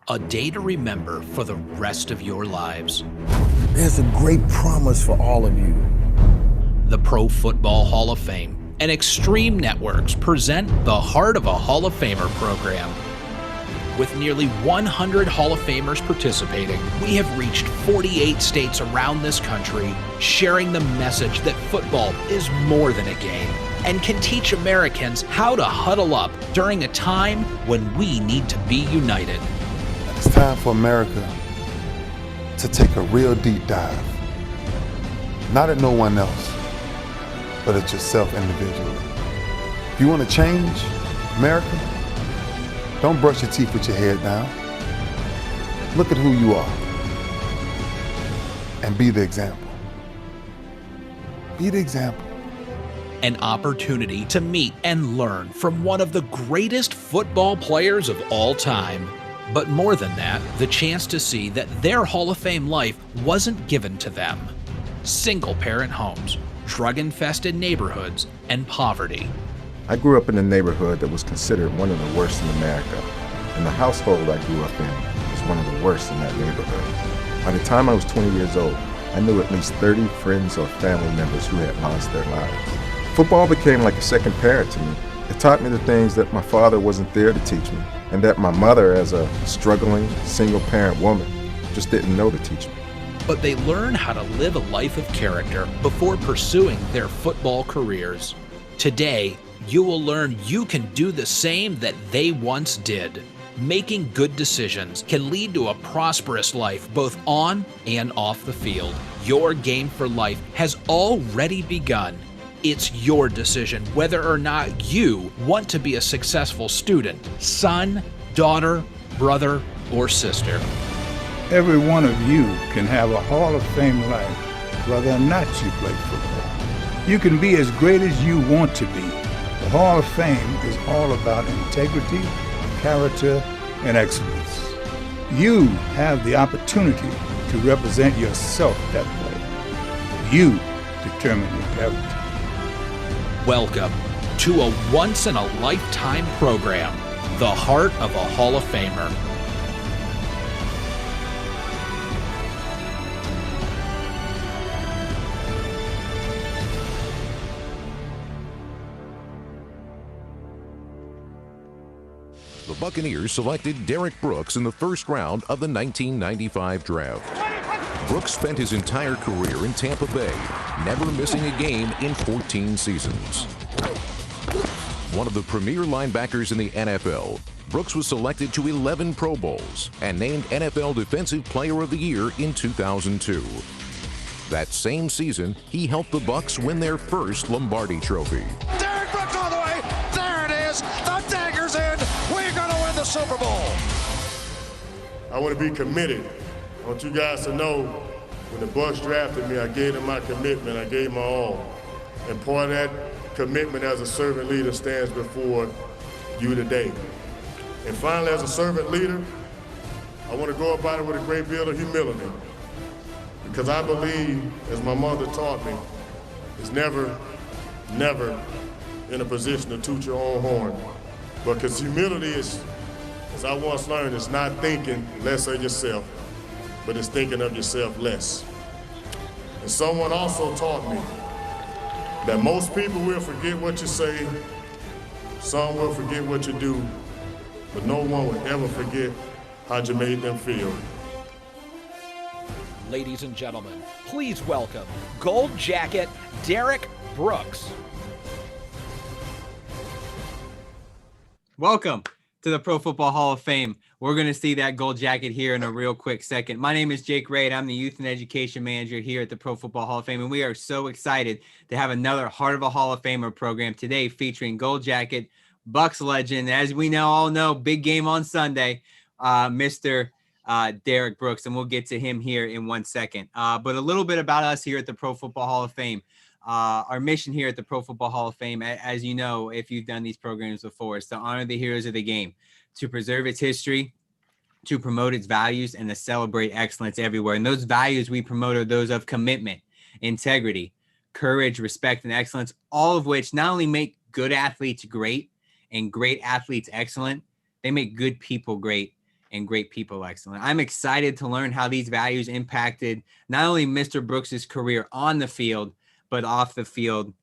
A day to remember for the rest of your lives. There's a great promise for all of you. The Pro Football Hall of Fame and Extreme Networks present the Heart of a Hall of Famer program. With nearly 100 Hall of Famers participating, we have reached 48 states around this country, sharing the message that football is more than a game and can teach Americans how to huddle up during a time when we need to be united. It's time for America to take a real deep dive. Not at no one else, but at yourself individually. If you want to change America, don't brush your teeth with your head down. Look at who you are and be the example. Be the example. An opportunity to meet and learn from one of the greatest football players of all time. But more than that, the chance to see that their Hall of Fame life wasn't given to them. Single-parent homes, drug-infested neighborhoods, and poverty. I grew up in a neighborhood that was considered one of the worst in America, and the household I grew up in was one of the worst in that neighborhood. By the time I was 20 years old, I knew at least 30 friends or family members who had lost their lives. Football became like a second parent to me. It taught me the things that my father wasn't there to teach me, and that my mother, as a struggling, single-parent woman, just didn't know to teach me. But they learn how to live a life of character before pursuing their football careers. Today, you will learn you can do the same that they once did. Making good decisions can lead to a prosperous life both on and off the field. Your game for life has already begun. It's your decision whether or not you want to be a successful student, son, daughter, brother, or sister. Every one of you can have a Hall of Fame life, whether or not you play football. You can be as great as you want to be. The Hall of Fame is all about integrity, character, and excellence. You have the opportunity to represent yourself that way. You determine your character. Welcome to a once-in-a-lifetime program, The Heart of a Hall of Famer. The Buccaneers selected Derrick Brooks in the first round of the 1995 draft. Brooks spent his entire career in Tampa Bay, never missing a game in 14 seasons. One of the premier linebackers in the NFL, Brooks was selected to 11 Pro Bowls and named NFL Defensive Player of the Year in 2002. That same season, he helped the Bucs win their first Lombardi Trophy. Derrick Brooks all the way. There it is. The dagger's in. We're going to win the Super Bowl. I want to be committed. I want you guys to know when the Bucs drafted me, I gave them my commitment. I gave my all. And part of that commitment as a servant leader stands before you today. And finally, as a servant leader, I want to go about it with a great deal of humility. Because I believe, as my mother taught me, is never in a position to toot your own horn. Because humility is, as I once learned, is not thinking less of yourself, but it's thinking of yourself less. And someone also taught me that most people will forget what you say, some will forget what you do, but no one will ever forget how you made them feel. Ladies and gentlemen, please welcome Gold Jacket Derrick Brooks. Welcome to the Pro Football Hall of Fame. We're going to see that gold jacket here in a real quick second. My name is Jake Raid. I'm the Youth and Education Manager here at the Pro Football Hall of Fame, and we are so excited to have another Heart of a Hall of Famer program today featuring gold jacket, Bucs legend, as we all know, big game on Sunday, Mr. Derrick Brooks, and we'll get to him here in 1 second. But a little bit about us here at the Pro Football Hall of Fame. Our mission here at the Pro Football Hall of Fame, as you know, if you've done these programs before, is to honor the heroes of the game, to preserve its history, to promote its values, and to celebrate excellence everywhere. And those values we promote are those of commitment, integrity, courage, respect, and excellence, all of which not only make good athletes great and great athletes excellent, they make good people great and great people excellence. I'm excited to learn how these values impacted not only Mr. Brooks's career on the field, but off the field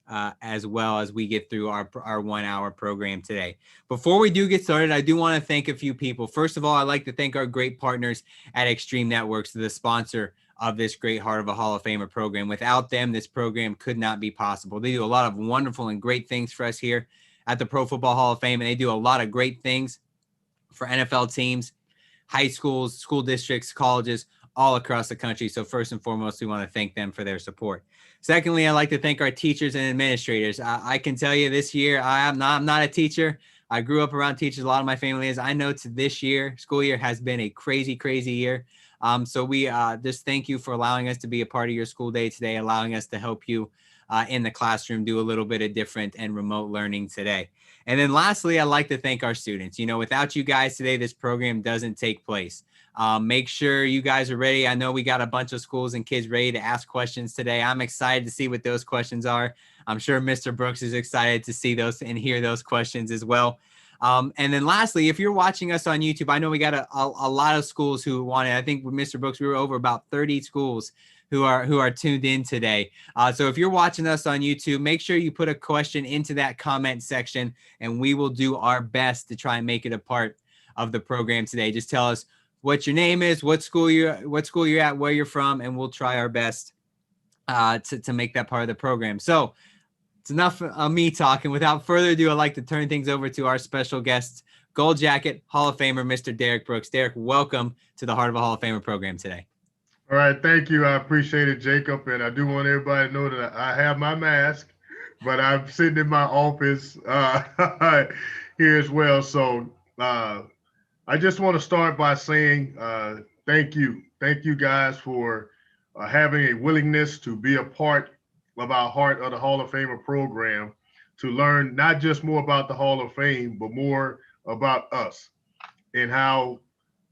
as well as we get through our 1 hour program today. Before we do get started, I do want to thank a few people. First of all, I'd like to thank our great partners at Extreme Networks, the sponsor of this great Heart of a Hall of Famer program. Without them, this program could not be possible. They do a lot of wonderful and great things for us here at the Pro Football Hall of Fame, and they do a lot of great things for NFL teams, high schools, school districts, colleges, all across the country. So first and foremost, we want to thank them for their support. Secondly, I'd like to thank our teachers and administrators. I can tell you this year, I'm not a teacher. I grew up around teachers. A lot of my family is. I know this year, school year, has been a crazy, crazy year. So we just thank you for allowing us to be a part of your school day today, allowing us to help you in the classroom do a little bit of different and remote learning today. And then lastly, I'd like to thank our students. You know, without you guys today, this program doesn't take place. Make sure you guys are ready. I know we got a bunch of schools and kids ready to ask questions today. I'm excited to see what those questions are. I'm sure Mr. Brooks is excited to see those and hear those questions as well. And then lastly, if you're watching us on YouTube, I know we got a lot of schools who wanted. I think with Mr. Brooks, we were over about 30 schools who are tuned in today. So if you're watching us on YouTube, make sure you put a question into that comment section, and we will do our best to try and make it a part of the program today. Just tell us what your name is, what school you're at, where you're from, and we'll try our best to make that part of the program. So it's enough of me talking. Without further ado, I'd like to turn things over to our special guest, Gold Jacket Hall of Famer, Mr. Derrick Brooks. Derrick, welcome to the Heart of a Hall of Famer program today. All right, thank you. I appreciate it, Jacob. And I do want everybody to know that I have my mask, but I'm sitting in my office here as well. So I just want to start by saying thank you. Thank you guys for having a willingness to be a part of our Heart of the Hall of Famer program, to learn not just more about the Hall of Fame, but more about us and how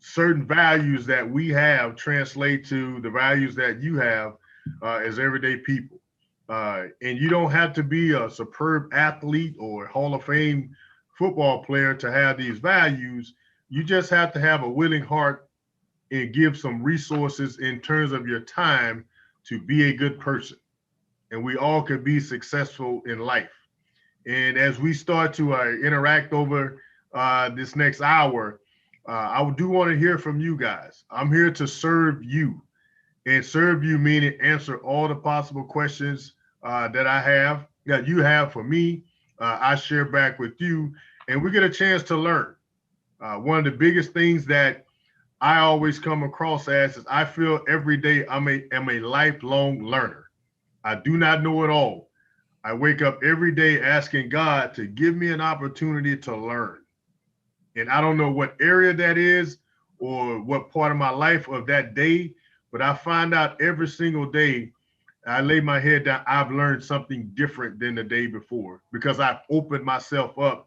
certain values that we have translate to the values that you have as everyday people. And you don't have to be a superb athlete or Hall of Fame football player to have these values. You just have to have a willing heart and give some resources in terms of your time to be a good person. And we all could be successful in life. And as we start to interact over this next hour, I do want to hear from you guys. I'm here to serve you, and serve you meaning answer all the possible questions that you have for me. I share back with you, and we get a chance to learn. One of the biggest things that I always come across as is I feel every day am a lifelong learner. I do not know it all. I wake up every day asking God to give me an opportunity to learn. And I don't know what area that is or what part of my life of that day, but I find out every single day, I lay my head down, I've learned something different than the day before because I've opened myself up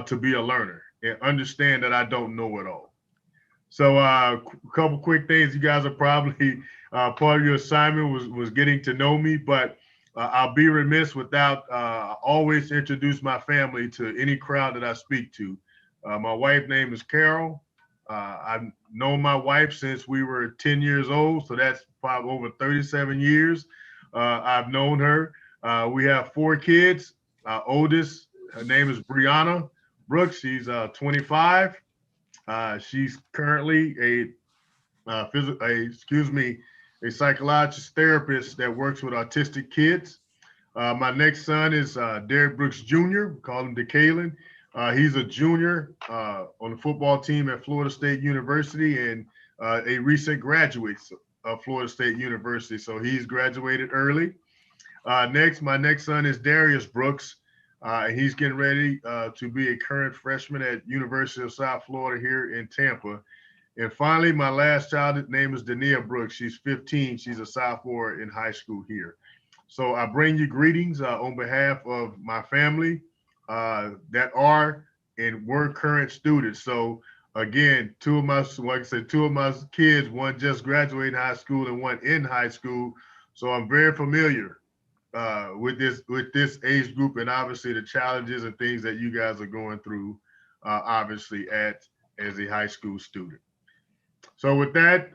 to be a learner and understand that I don't know it all. So a couple quick things. You guys are probably part of your assignment was getting to know me, but I'll be remiss without always introduce my family to any crowd that I speak to. My wife's name is Carol. I've known my wife since we were 10 years old, so that's probably over 37 years. I've known her. We have 4 kids. Our oldest, her name is Brianna Brooks. She's 25. She's currently a psychologist therapist that works with autistic kids. My next son is Derrick Brooks Jr. We call him DeKalen. He's a junior on the football team at Florida State University and a recent graduate of Florida State University. So he's graduated early. My next son is Darius Brooks. And he's getting ready to be a current freshman at University of South Florida here in Tampa. And finally, my last child's name is Dania Brooks. She's 15. She's a sophomore in high school here. So I bring you greetings on behalf of my family that are and were current students. So again, two of my kids, one just graduated high school and one in high school. So I'm very familiar with this age group and obviously the challenges and things that you guys are going through, obviously as a high school student. So with that,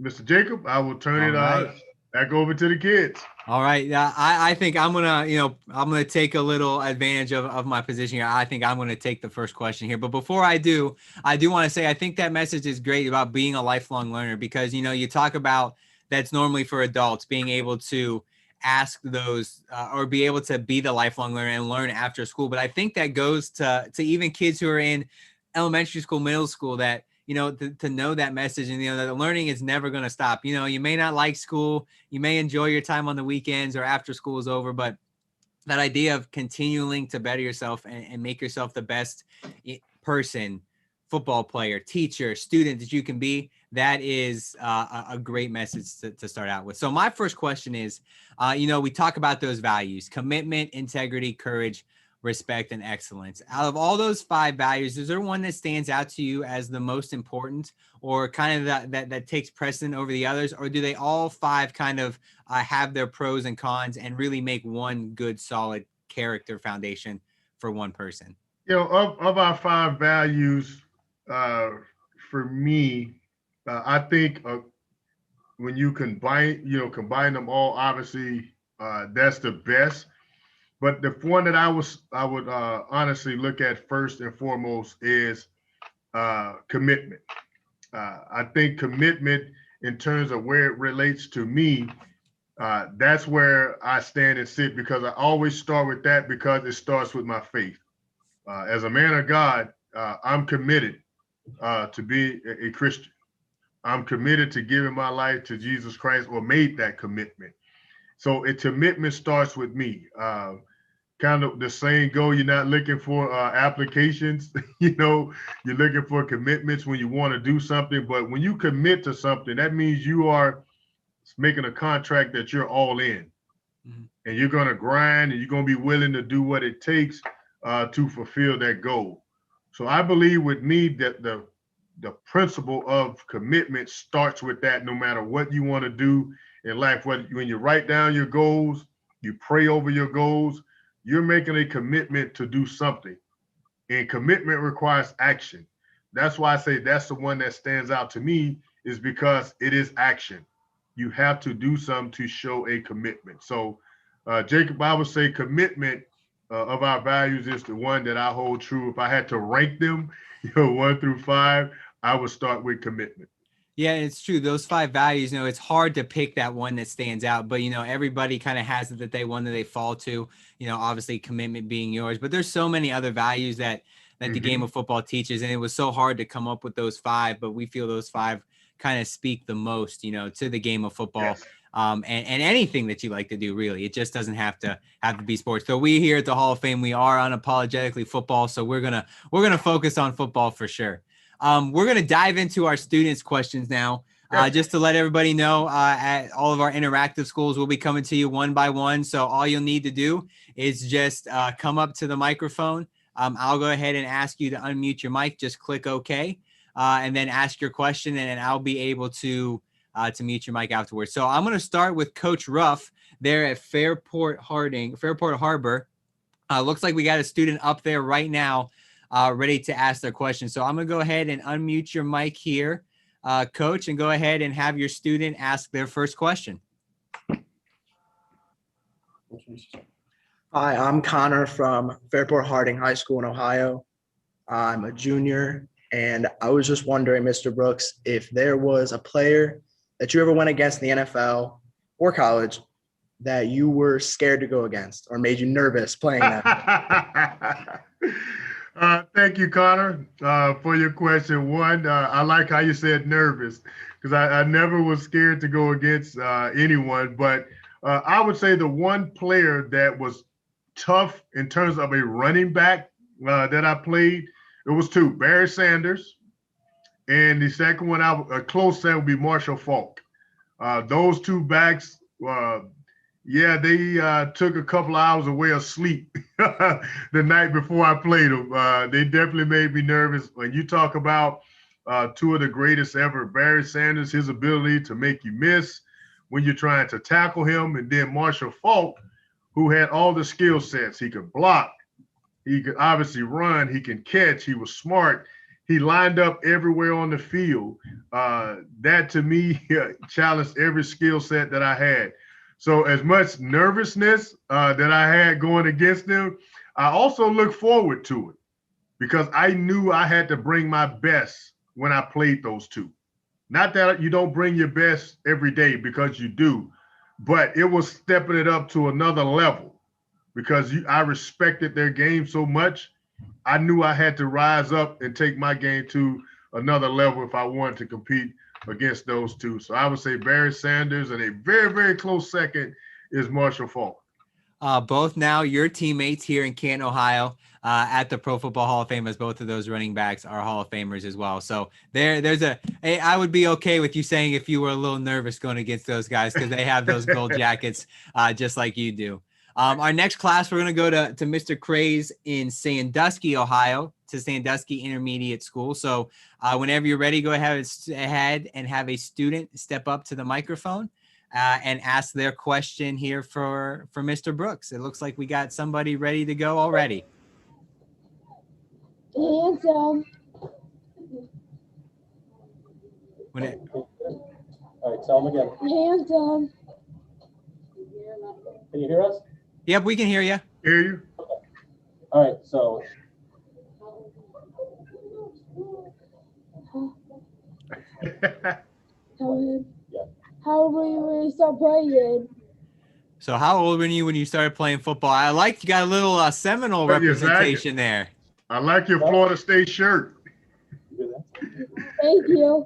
Mr. Jacob, I will turn it back over to the kids. All right. I think I'm gonna take a little advantage of my position here. I think I'm gonna take the first question here. But before I do want to say I think that message is great about being a lifelong learner, because you talk about that's normally for adults being able to ask those or be able to be the lifelong learner and learn after school. But I think that goes to even kids who are in elementary school, middle school, that to know that message, and that learning is never going to stop. You may not like school, you may enjoy your time on the weekends or after school is over, but that idea of continuing to better yourself and make yourself the best person, football player, teacher, student that you can be, that is a great message to start out with. So my first question is, we talk about those values: commitment, integrity, courage, respect, and excellence. Out of all those 5 values, is there one that stands out to you as the most important, or kind of that takes precedent over the others, or do they all 5 kind of have their pros and cons and really make one good, solid character foundation for one person? Of our 5 values, for me, I think when you combine them all, obviously that's the best. But the one that I would honestly look at first and foremost is commitment. I think commitment, in terms of where it relates to me, that's where I stand and sit, because I always start with that, because it starts with my faith. As a man of God, I'm committed to be a Christian. I'm committed to giving my life to Jesus Christ, or made that commitment. So a commitment starts with me. Kind of the saying go, you're not looking for applications, you're looking for commitments when you want to do something. But when you commit to something, that means you are making a contract that you're all in. Mm-hmm. And you're going to grind, and you're going to be willing to do what it takes to fulfill that goal. So I believe with me that the principle of commitment starts with that, no matter what you want to do in life. When you write down your goals, you pray over your goals, you're making a commitment to do something. And commitment requires action. That's why I say that's the one that stands out to me, is because it is action. You have to do something to show a commitment. So, Jacob, I would say commitment of our values is the one that I hold true. If I had to rank them, 1 through 5, I would start with commitment. Yeah, it's true. Those 5 values, it's hard to pick that one that stands out, but everybody kind of has it, that one that they fall to, obviously commitment being yours, but there's so many other values that the game of football teaches. And it was so hard to come up with those 5, but we feel those 5 kind of speak the most, to the game of football. Yes. And anything that you like to do, really. It just doesn't have to be sports. So we here at the Hall of Fame, we are unapologetically football. So we're gonna focus on football for sure. We're going to dive into our students' questions now. Just to let everybody know, at all of our interactive schools, we'll be coming to you one by one. So all you'll need to do is just come up to the microphone. I'll go ahead and ask you to unmute your mic. Just click OK, and then ask your question, and I'll be able to mute your mic afterwards. So I'm going to start with Coach Ruff there at Fairport Harbor. Looks like we got a student up there right now, ready to ask their question. So I'm going to go ahead and unmute your mic here, Coach, and go ahead and have your student ask their first question. Hi, I'm Connor from Fairport Harding High School in Ohio. I'm a junior, and I was just wondering, Mr. Brooks, if there was a player that you ever went against in the NFL or college that you were scared to go against or made you nervous playing them. Thank you, Connor, for your question. One, I like how you said nervous, because I never was scared to go against anyone. But I would say the one player that was tough in terms of a running back that I played, it was 2, Barry Sanders. And the second one, a close second, would be Marshall Faulk. Those 2 backs, they took a couple of hours away of sleep the night before I played them. They definitely made me nervous. When you talk about 2 of the greatest ever, Barry Sanders, his ability to make you miss when you're trying to tackle him, and then Marshall Faulk, who had all the skill sets. He could block, he could obviously run, he can catch, he was smart, He lined up everywhere on the field. That to me challenged every skill set that I had. So as much nervousness that I had going against him, I also look forward to it because I knew I had to bring my best when I played those two. Not that you don't bring your best every day, because you do, but it was stepping it up to another level because I respected their game so much. I knew I had to rise up and take my game to another level if I wanted to compete against those two. So I would say Barry Sanders, and a very, very close second is Marshall Faulk. Both now your teammates here in Canton, Ohio, at the Pro Football Hall of Fame, as both of those running backs are Hall of Famers as well. So I would be okay with you saying if you were a little nervous going against those guys, because they have those gold jackets just like you do. Our next class, we're going to go to Mr. Craze in Sandusky, Ohio, to Sandusky Intermediate School. So whenever you're ready, go ahead and have a student step up to the microphone and ask their question here for Mr. Brooks. It looks like we got somebody ready to go already. Handsome. All right, tell them again. Handsome. Can you hear us? Yep, we can hear you. Hear you. Okay. All right, so. How old were you when you started playing? So how old were you when you started playing football? I like you got a little Seminole representation there. I like your Florida State shirt. Thank you.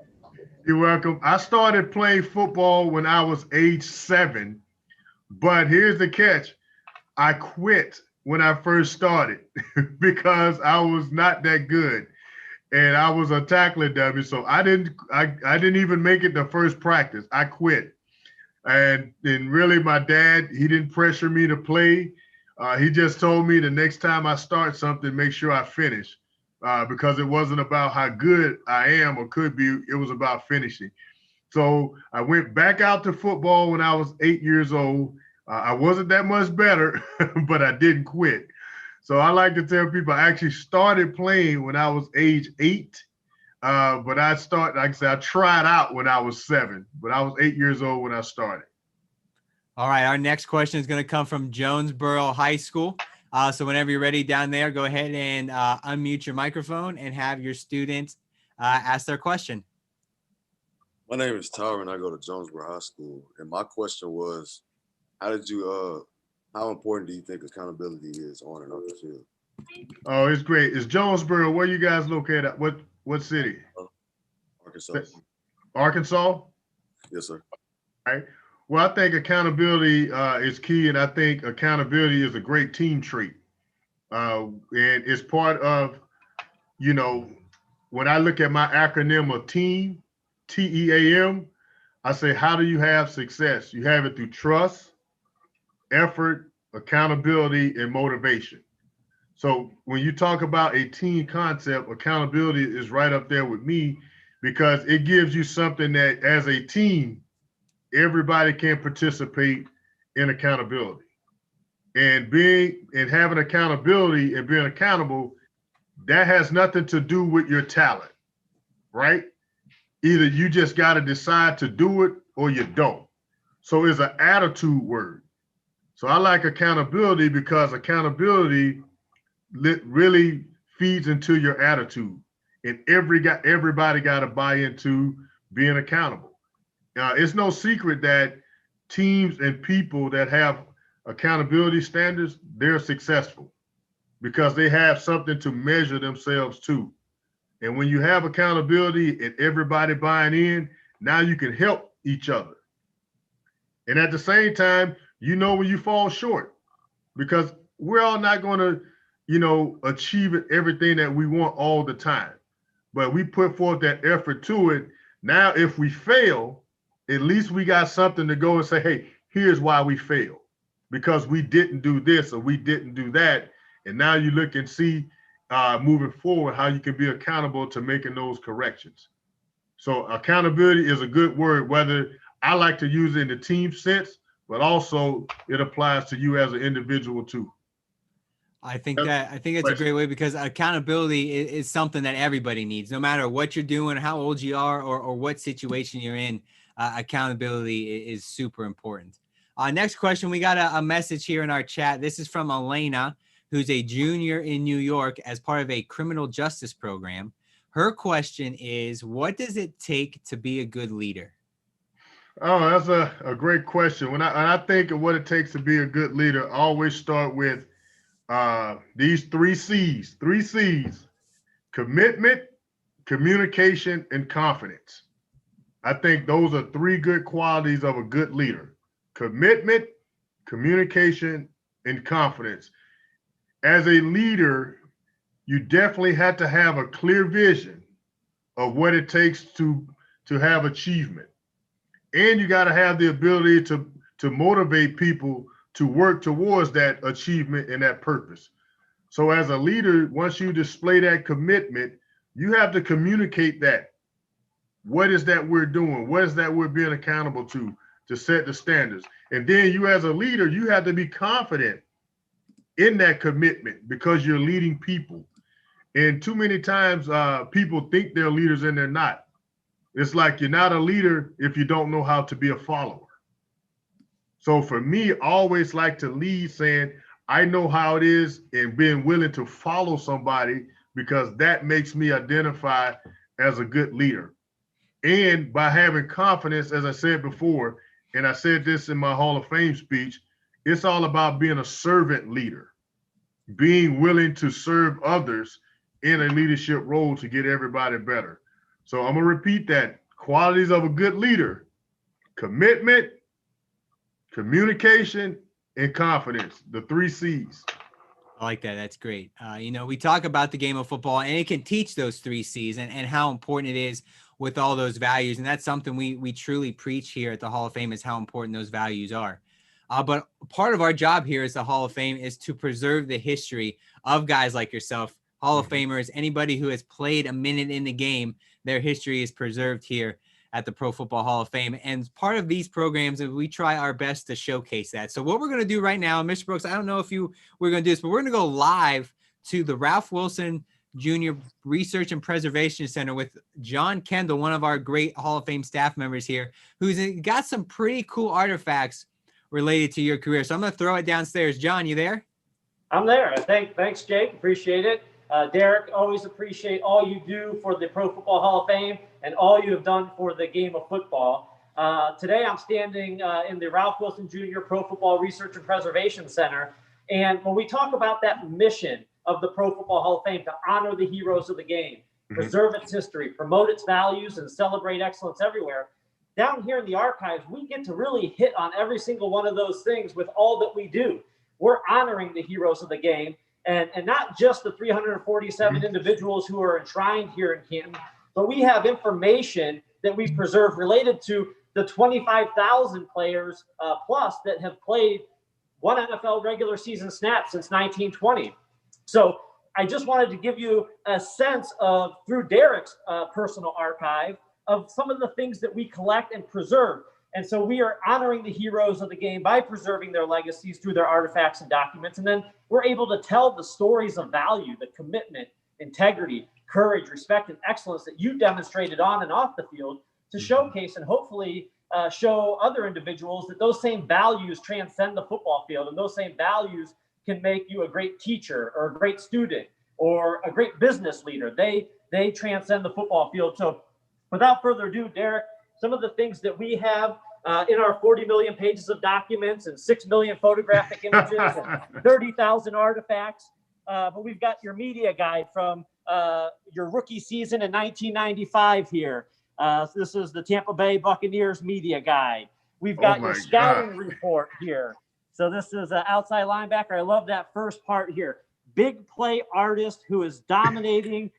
You're welcome. I started playing football when I was age 7, but here's the catch. I quit when I first started because I was not that good, and I was a tackling dummy. So I didn't even make it the first practice. I quit, and really my dad, he didn't pressure me to play. He just told me the next time I start something, make sure I finish, because it wasn't about how good I am or could be. It was about finishing. So I went back out to football when I was 8 years old. I wasn't that much better, but I didn't quit. So I like to tell people I actually started playing when I was age 8. But like I said, I tried out when I was 7, but I was 8 years old when I started. All right, our next question is going to come from Jonesboro High School. So whenever you're ready down there, go ahead and unmute your microphone and have your student ask their question. My name is Tyron. I go to Jonesboro High School, and my question was, how important do you think accountability is on and off the field? Oh, it's great. It's Jonesboro. Where you guys located at? What city? Arkansas. Arkansas? Yes, sir. All right. Well, I think accountability is key, and I think accountability is a great team trait. And it's part of, when I look at my acronym of team, TEAM, I say, how do you have success? You have it through trust, effort, accountability, and motivation. So when you talk about a team concept, accountability is right up there with me, because it gives you something that as a team, everybody can participate in accountability. And having accountability and being accountable, that has nothing to do with your talent, right? Either you just got to decide to do it or you don't. So it's an attitude word. So I like accountability because accountability really feeds into your attitude, and everybody got to buy into being accountable. It's no secret that teams and people that have accountability standards, they're successful because they have something to measure themselves to. And when you have accountability and everybody buying in, now you can help each other. And at the same time, when you fall short, because we're all not going to, achieve everything that we want all the time. But we put forth that effort to it. Now, if we fail, at least we got something to go and say, hey, here's why we failed. Because we didn't do this or we didn't do that. And now you look and see moving forward how you can be accountable to making those corrections. So accountability is a good word, whether I like to use it in the team sense, but also it applies to you as an individual too. I think it's a great way, because accountability is something that everybody needs, no matter what you're doing, how old you are, or what situation you're in. Accountability is super important. Next question, we got a message here in our chat. This is from Elena, who's a junior in New York as part of a criminal justice program. Her question is, what does it take to be a good leader? Oh, that's a great question. When I think of what it takes to be a good leader, I always start with these three C's: commitment, communication, and confidence. I think those are three good qualities of a good leader: commitment, communication, and confidence. As a leader, you definitely have to have a clear vision of what it takes to have achievement. And you got to have the ability to motivate people to work towards that achievement and that purpose. So as a leader, once you display that commitment, you have to communicate that. What is that we're doing? What is that we're being accountable to set the standards? And then you as a leader, you have to be confident in that commitment, because you're leading people. And too many times people think they're leaders and they're not. It's like you're not a leader if you don't know how to be a follower. So for me, I always like to lead saying, I know how it is, and being willing to follow somebody, because that makes me identify as a good leader. And by having confidence, as I said before, and I said this in my Hall of Fame speech, it's all about being a servant leader, being willing to serve others in a leadership role to get everybody better. So I'm going to repeat that. Qualities of a good leader: commitment, communication, and confidence. The three C's. I like that. That's great. We talk about the game of football, and it can teach those three C's and how important it is with all those values. And that's something we truly preach here at the Hall of Fame, is how important those values are. But part of our job here as the Hall of Fame is to preserve the history of guys like yourself, Hall of Famers, anybody who has played a minute in the game. Their history is preserved here at the Pro Football Hall of Fame. And part of these programs, we try our best to showcase that. So what we're going to do right now, Mr. Brooks, I don't know if we're going to do this, but we're going to go live to the Ralph Wilson Jr. Research and Preservation Center with John Kendall, one of our great Hall of Fame staff members here, who's got some pretty cool artifacts related to your career. So I'm going to throw it downstairs. John, you there? I'm there. Thanks, Jake. Appreciate it. Derrick, always appreciate all you do for the Pro Football Hall of Fame and all you have done for the game of football. Today, I'm standing in the Ralph Wilson Jr. Pro Football Research and Preservation Center. And when we talk about that mission of the Pro Football Hall of Fame, to honor the heroes of the game, preserve its history, promote its values, and celebrate excellence everywhere, down here in the archives, we get to really hit on every single one of those things with all that we do. We're honoring the heroes of the game. And not just the 347 individuals who are enshrined here in Canton, but we have information that we've preserved related to the 25,000 players plus that have played one NFL regular season snap since 1920. So I just wanted to give you a sense of, through Derrick's personal archive, of some of the things that we collect and preserve. And so we are honoring the heroes of the game by preserving their legacies through their artifacts and documents. And then we're able to tell the stories of value, the commitment, integrity, courage, respect, and excellence that you demonstrated on and off the field, to showcase and hopefully show other individuals that those same values transcend the football field, and those same values can make you a great teacher or a great student or a great business leader. They transcend the football field. So without further ado, Derrick, some of the things that we have in our 40 million pages of documents and 6 million photographic images and 30,000 artifacts. But we've got your media guide from your rookie season in 1995 here. This is the Tampa Bay Buccaneers media guide. We've got your scouting report here. So this is an outside linebacker. I love that first part here. Big play artist who is dominating,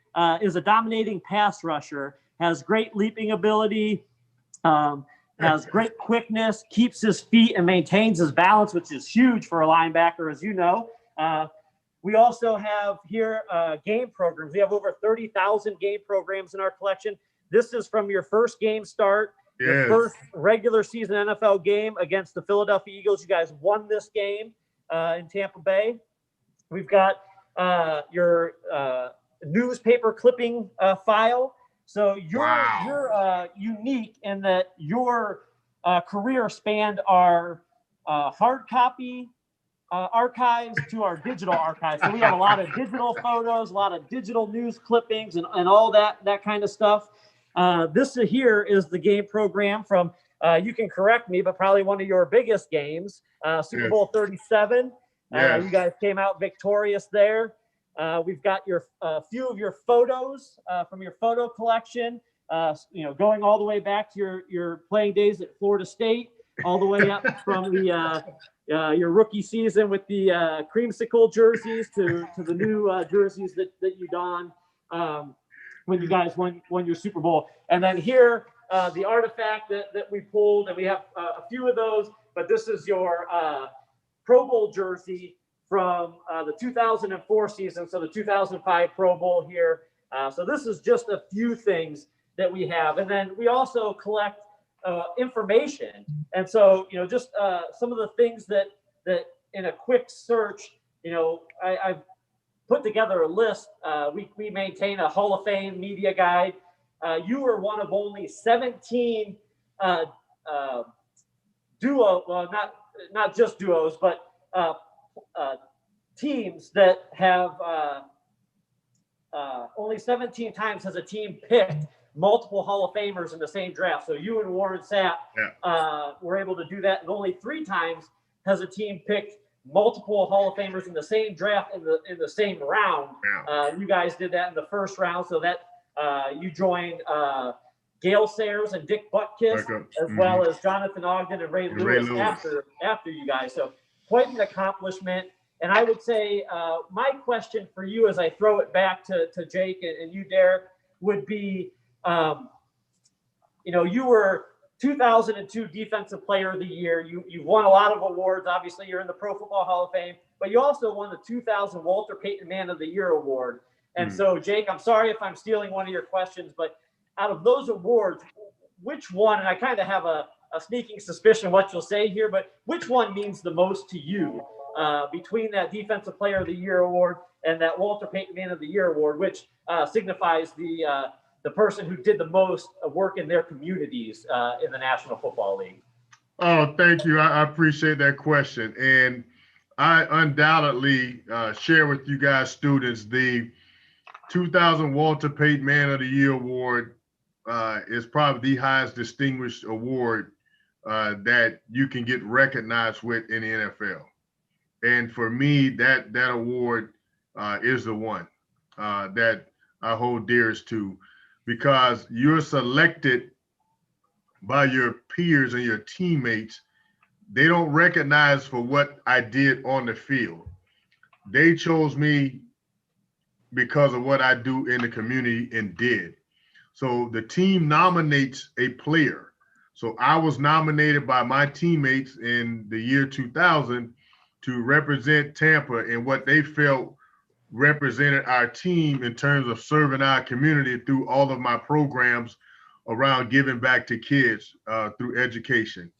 is a dominating pass rusher, has great leaping ability, has great quickness, keeps his feet and maintains his balance, which is huge for a linebacker, as you know. We also have here game programs. We have over 30,000 game programs in our collection. This is from your first game start, your first regular season NFL game against the Philadelphia Eagles. You guys won this game in Tampa Bay. We've got your newspaper clipping file. So you're unique in that your career spanned our hard copy archives to our digital archives. So we have a lot of digital photos, a lot of digital news clippings, and all that kind of stuff. This here is the game program from, you can correct me, but probably one of your biggest games, Super Bowl 37. You guys came out victorious there. We've got your few of your photos from your photo collection, going all the way back to your playing days at Florida State, all the way up from the your rookie season with the creamsicle jerseys to the new jerseys that you don when you guys won your Super Bowl. And then here, the artifact that we pulled, and we have a few of those, but this is your Pro Bowl jersey from the 2004 season, so the 2005 Pro Bowl here. So this is just a few things that we have. And then we also collect information. And so, just some of the things that in a quick search, I've put together a list. We maintain a Hall of Fame media guide. You were one of only 17 not just duos, but teams that have only 17 times has a team picked multiple Hall of Famers in the same draft. So you and Warren Sapp were able to do that, and only 3 times has a team picked multiple Hall of Famers in the same draft in the same round. You guys did that in the first round, so that you joined Gale Sayers and Dick Butkus, as well as Jonathan Ogden and Ray Lewis after you guys. So quite an accomplishment. And I would say my question for you, as I throw it back to Jake and you, Derrick, would be, you were 2002 Defensive Player of the Year. You've won a lot of awards. Obviously, you're in the Pro Football Hall of Fame, but you also won the 2000 Walter Payton Man of the Year award. And so, Jake, I'm sorry if I'm stealing one of your questions, but out of those awards, which one, and I kind of have a sneaking suspicion what you'll say here, but which one means the most to you between that Defensive Player of the Year award and that Walter Payton Man of the Year award, which signifies the person who did the most work in their communities in the National Football League? Oh, thank you. I appreciate that question. And I undoubtedly share with you guys, students, the 2000 Walter Payton Man of the Year award is probably the highest distinguished award that you can get recognized with in the NFL. And for me, that award is the one that I hold dearest to, because you're selected by your peers and your teammates. They don't recognize for what I did on the field. They chose me because of what I do in the community and did. So the team nominates a player. So I was nominated by my teammates in the year 2000 to represent Tampa in what they felt represented our team in terms of serving our community through all of my programs around giving back to kids through education.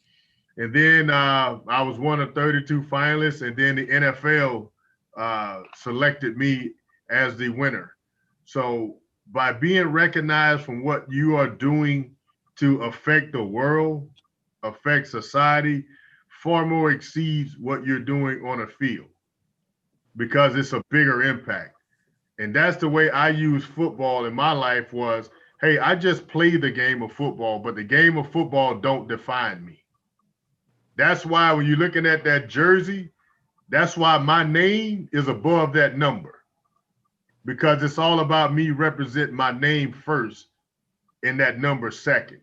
And then I was one of 32 finalists, and then the NFL selected me as the winner. So by being recognized from what you are doing to affect the world, affect society, far more exceeds what you're doing on a field, because it's a bigger impact. And that's the way I use football in my life was, hey, I just play the game of football, but the game of football don't define me. That's why when you're looking at that jersey, that's why my name is above that number, because it's all about me representing my name first and that number second.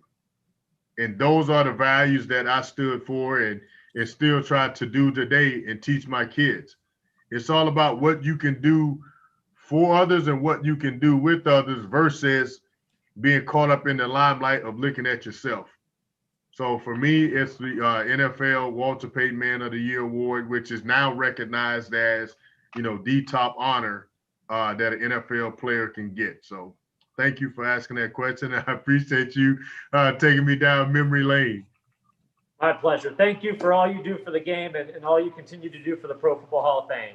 And those are the values that I stood for and still try to do today and teach my kids. It's all about what you can do for others and what you can do with others versus being caught up in the limelight of looking at yourself. So for me, it's the NFL Walter Payton Man of the Year award, which is now recognized as, the top honor that an NFL player can get. So thank you for asking that question. I appreciate you taking me down memory lane. My pleasure. Thank you for all you do for the game and all you continue to do for the Pro Football Hall of Fame.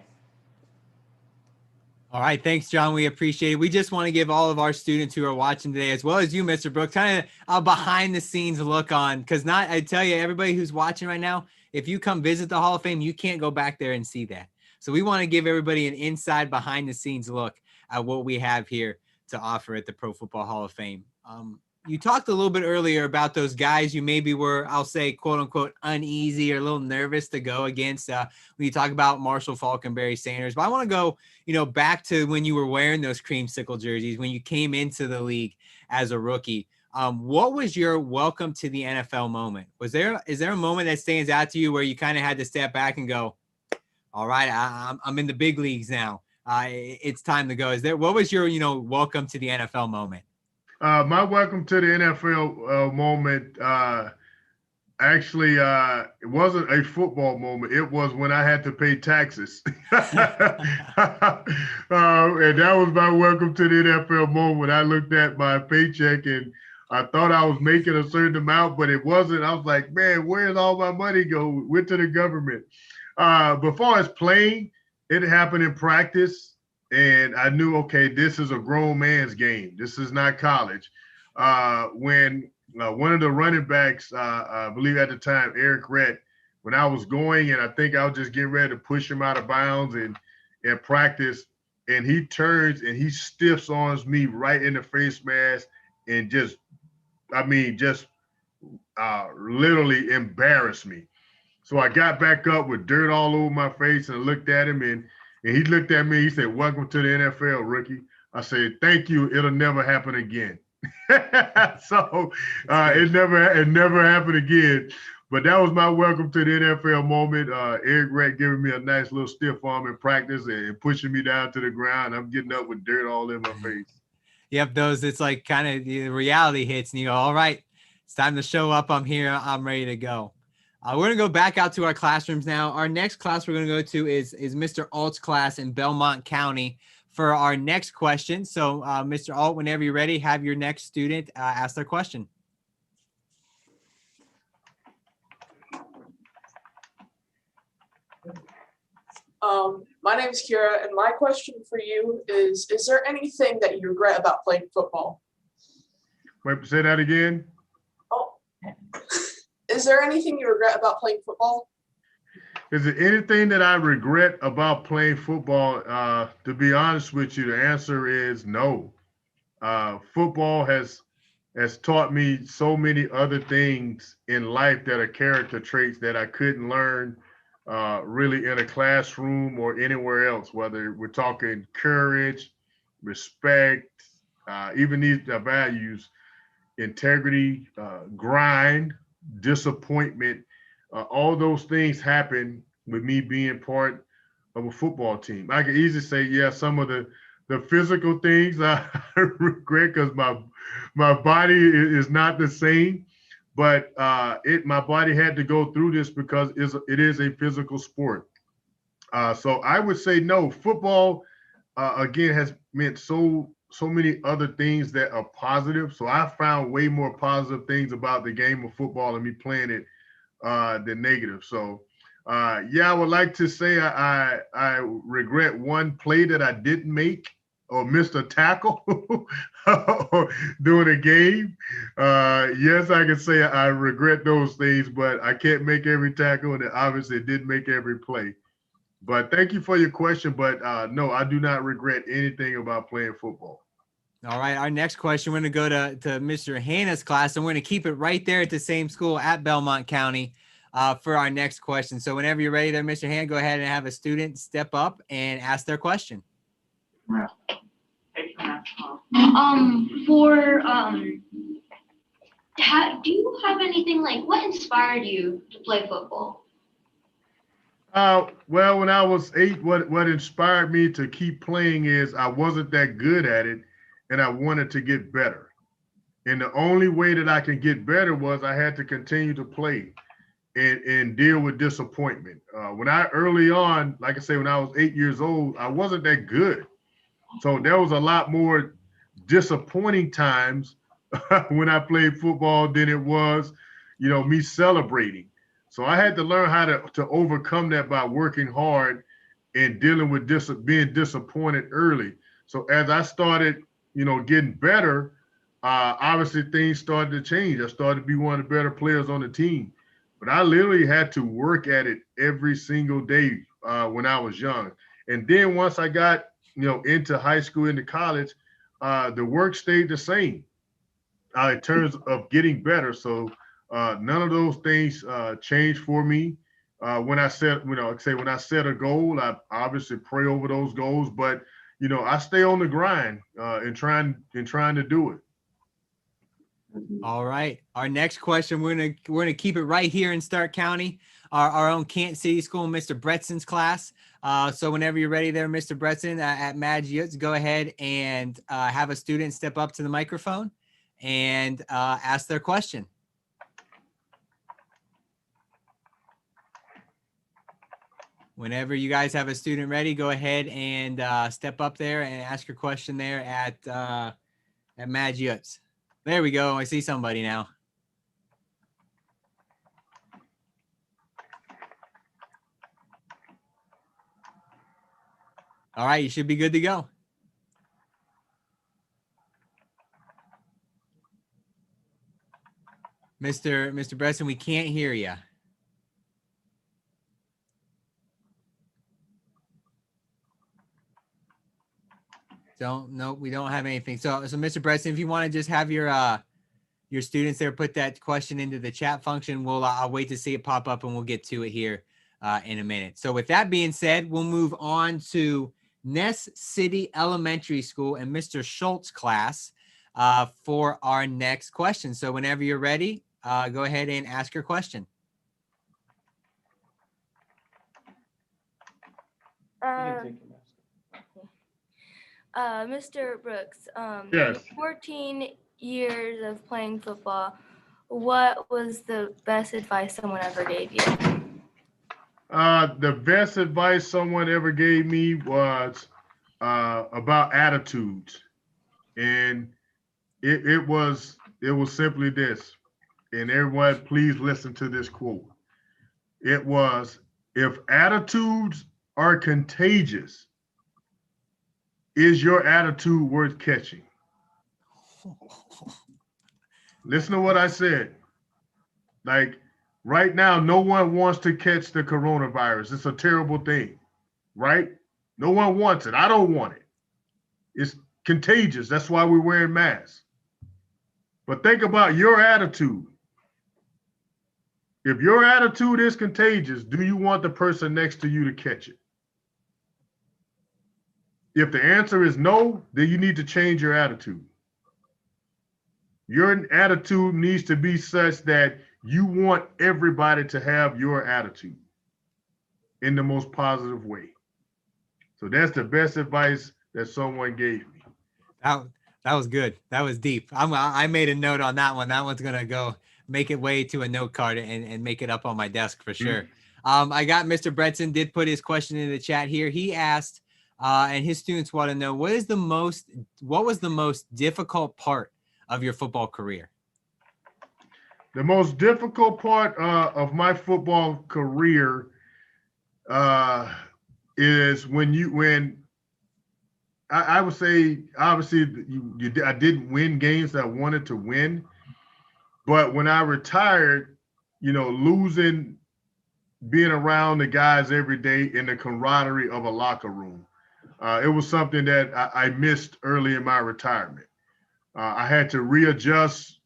All right. Thanks, John. We appreciate it. We just want to give all of our students who are watching today, as well as you, Mr. Brooks, kind of a behind the scenes look on, because I tell you, everybody who's watching right now, if you come visit the Hall of Fame, you can't go back there and see that. So we want to give everybody an inside behind the scenes look at what we have here to offer at the Pro Football Hall of Fame. You talked a little bit earlier about those guys you maybe were, I'll say, quote unquote, uneasy or a little nervous to go against when you talk about Marshall Falcon, Barry Sanders. But I want to go, back to when you were wearing those creamsicle jerseys, when you came into the league as a rookie. What was your welcome to the NFL moment? Is there a moment that stands out to you where you kind of had to step back and go, all right, I'm in the big leagues now. It's time to go. What was your, welcome to the NFL moment? My welcome to the NFL moment, actually, it wasn't a football moment. It was when I had to pay taxes. And that was my welcome to the NFL moment. I looked at my paycheck and I thought I was making a certain amount, but it wasn't. I was like, man, where's all my money go? Went to the government. Before I was playing, it happened in practice. And I knew, okay, this is a grown man's game. This is not college. When one of the running backs, I believe at the time, Eric Rett, when I was going, and I think I was just getting ready to push him out of bounds and practice, and he turns and he stiffs arms me right in the face mask and literally embarrassed me. So I got back up with dirt all over my face and looked at him, and he looked at me. He said, "Welcome to the NFL, rookie." I said, "Thank you. It'll never happen again." So it never happened again. But that was my welcome to the NFL moment. Eric Rett giving me a nice little stiff arm in practice and pushing me down to the ground. I'm getting up with dirt all in my face. Yep, it's like kind of the reality hits and you go, all right, it's time to show up. I'm here. I'm ready to go. We're going to go back out to our classrooms now. Our next class we're going to go to is Mr. Alt's class in Belmont County for our next question. So, Mr. Alt, whenever you're ready, have your next student ask their question. My name is Kira, and my question for you is there anything that you regret about playing football? Wait, say that again. Oh. Is there anything you regret about playing football? Is there anything that I regret about playing football? To be honest with you, the answer is no. Football has taught me so many other things in life that are character traits that I couldn't learn really in a classroom or anywhere else, whether we're talking courage, respect, even these values, integrity, grind, disappointment. All those things happen with me being part of a football team. I could easily say, yeah, some of the physical things I regret because my body is not the same, but my body had to go through this because it is a physical sport. So I would say no. Football again has meant so many other things that are positive. So I found way more positive things about the game of football and me playing it than negative. So yeah, I would like to say I regret one play that I didn't make or missed a tackle during a game. Yes, I can say I regret those things, but I can't make every tackle, and obviously it didn't make every play. But thank you for your question. But no, I do not regret anything about playing football. All right, our next question, we're going to go to Mr. Hannah's class, and we're going to keep it right there at the same school at Belmont County for our next question. So whenever you're ready there, Mr. Hannah, go ahead and have a student step up and ask their question. Do you have anything like what inspired you to play football? Well, when I was 8, what inspired me to keep playing is I wasn't that good at it, and I wanted to get better. And the only way that I can get better was I had to continue to play and deal with disappointment. When early on, like I say, when I was 8 years old, I wasn't that good. So there was a lot more disappointing times when I played football than it was, me celebrating. So I had to learn how to overcome that by working hard and dealing with being disappointed early. So as I started, getting better, obviously things started to change. I started to be one of the better players on the team. But I literally had to work at it every single day when I was young. And then once I got, into high school, into college, the work stayed the same in terms of getting better. So none of those things changed for me. When I set, when I set a goal, I obviously pray over those goals, but I stay on the grind and trying to do it. All right. Our next question, we're gonna keep it right here in Stark County. Our own Kansas City School, Mr. Bretson's class. So whenever you're ready there, Mr. Bretson at Mad Utes, go ahead and have a student step up to the microphone and ask their question. Whenever you guys have a student ready, go ahead and step up there and ask your question there at Mad Utes. There we go. I see somebody now. All right, you should be good to go. Mr. Bresson, we can't hear you. We don't have anything. So Mr. Bresson, if you want to just have your students there put that question into the chat function, I'll wait to see it pop up and we'll get to it here in a minute. So with that being said, we'll move on to Ness City Elementary School and Mr. Schultz class for our next question. So whenever you're ready, go ahead and ask your question. Mr. Brooks, Yes. 14 years of playing football, what was the best advice someone ever gave you? The best advice someone ever gave me was about attitudes, and it was simply this. And everyone, please listen to this quote. It was, if attitudes are contagious, is your attitude worth catching? Listen to what I said. Like, right now, no one wants to catch the coronavirus. It's a terrible thing, right? No one wants it. I don't want it. It's contagious. That's why we're wearing masks. But think about your attitude. If your attitude is contagious, do you want the person next to you to catch it? If the answer is no, then you need to change your attitude. Your attitude needs to be such that you want everybody to have your attitude in the most positive way. So that's the best advice that someone gave me. That was good. That was deep. I made a note on that one. That one's gonna go make it way to a note card and make it up on my desk for sure. I got Mr. Bretson did put his question in the chat here. He asked, and his students want to know, what was the most difficult part of your football career? The most difficult part of my football career is when I would say, obviously, I didn't win games that I wanted to win, but when I retired, losing, being around the guys every day in the camaraderie of a locker room, it was something that I missed early in my retirement. I had to readjust,